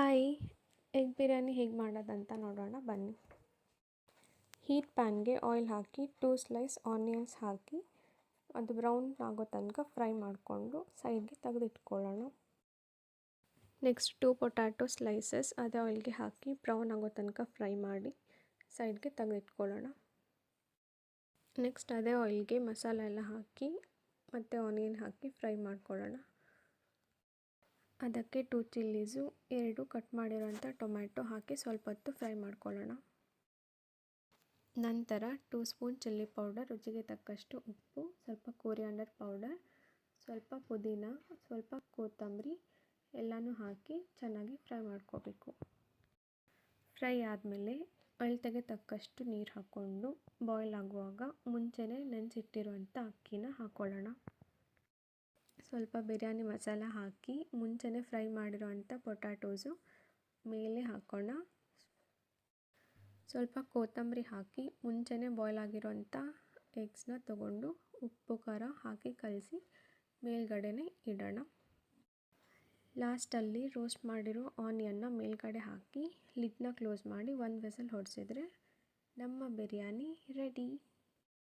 Hi, egg biryani ಹೇಗೆ ಮಾಡೋದಂತ ನೋಡೋಣ ಬನ್ನಿ. ಹೀಟ್ ಪ್ಯಾನ್ಗೆ ಆಯಿಲ್ ಹಾಕಿ 2 ಸ್ಲೈಸ್ ಆನಿಯನ್ಸ್ ಹಾಕಿ ಅದು ಬ್ರೌನ್ ಆಗೋ ತನಕ ಫ್ರೈ ಮಾಡಿಕೊಂಡು ಸೈಡ್ಗೆ ತೆಗೆದಿಟ್ಕೊಳ್ಳೋಣ. ನೆಕ್ಸ್ಟ್ 2 ಪೊಟ್ಯಾಟೊ ಸ್ಲೈಸಸ್ ಅದೇ ಆಯಿಲ್ಗೆ ಹಾಕಿ ಬ್ರೌನ್ ಆಗೋ ತನಕ ಫ್ರೈ ಮಾಡಿ ಸೈಡ್ಗೆ ತೆಗೆದಿಟ್ಕೊಳ್ಳೋಣ. ನೆಕ್ಸ್ಟ್ ಅದೇ ಆಯಿಲ್ಗೆ ಮಸಾಲೆ ಎಲ್ಲ ಹಾಕಿ ಮತ್ತು ಆನಿಯನ್ ಹಾಕಿ ಫ್ರೈ ಮಾಡ್ಕೊಳ್ಳೋಣ. ಅದಕ್ಕೆ 2 ಚಿಲ್ಲೀಸು, 2 ಕಟ್ ಮಾಡಿರೋಂಥ ಟೊಮ್ಯಾಟೊ ಹಾಕಿ ಸ್ವಲ್ಪ ಹೊತ್ತು ಫ್ರೈ ಮಾಡ್ಕೊಳ್ಳೋಣ. ನಂತರ 2 ಸ್ಪೂನ್ ಚಿಲ್ಲಿ ಪೌಡರ್, ರುಚಿಗೆ ತಕ್ಕಷ್ಟು ಉಪ್ಪು, ಸ್ವಲ್ಪ ಕೊರಿಯಾಂಡರ್ ಪೌಡರ್, ಸ್ವಲ್ಪ ಪುದೀನ, ಸ್ವಲ್ಪ ಕೊತ್ತಂಬರಿ ಎಲ್ಲನೂ ಹಾಕಿ ಚೆನ್ನಾಗಿ ಫ್ರೈ ಮಾಡ್ಕೋಬೇಕು. ಫ್ರೈ ಆದಮೇಲೆ ಅಳತೆಗೆ ತಕ್ಕಷ್ಟು ನೀರು ಹಾಕ್ಕೊಂಡು ಬಾಯ್ಲ್ ಆಗುವಾಗ ಮುಂಚೆನೇ ನೆನೆಸಿಟ್ಟಿರುವಂಥ ಅಕ್ಕಿನ ಹಾಕ್ಕೊಳ್ಳೋಣ. ಸ್ವಲ್ಪ ಬಿರಿಯಾನಿ ಮಸಾಲ ಹಾಕಿ ಮುಂಚೆನೇ ಫ್ರೈ ಮಾಡಿರೋವಂಥ ಪೊಟ್ಯಾಟೋಸು ಮೇಲೆ ಹಾಕೋಣ. ಸ್ವಲ್ಪ ಕೊತ್ತಂಬರಿ ಹಾಕಿ ಮುಂಚೆನೇ ಬಾಯ್ಲ್ ಆಗಿರೋಂಥ ಎಗ್ಸ್ನ ತಗೊಂಡು ಉಪ್ಪು ಖಾರ ಹಾಕಿ ಕಲಸಿ ಮೇಲ್ಗಡೆನೇ ಇಡೋಣ. ಲಾಸ್ಟಲ್ಲಿ ರೋಸ್ಟ್ ಮಾಡಿರೋ ಆನಿಯನ್ನ ಮೇಲ್ಗಡೆ ಹಾಕಿ ಲಿಡ್ನ ಕ್ಲೋಸ್ ಮಾಡಿ 1 ವಿಸಲ್ ಹೊಡೆಸಿದ್ರೆ ನಮ್ಮ ಬಿರಿಯಾನಿ ರೆಡಿ.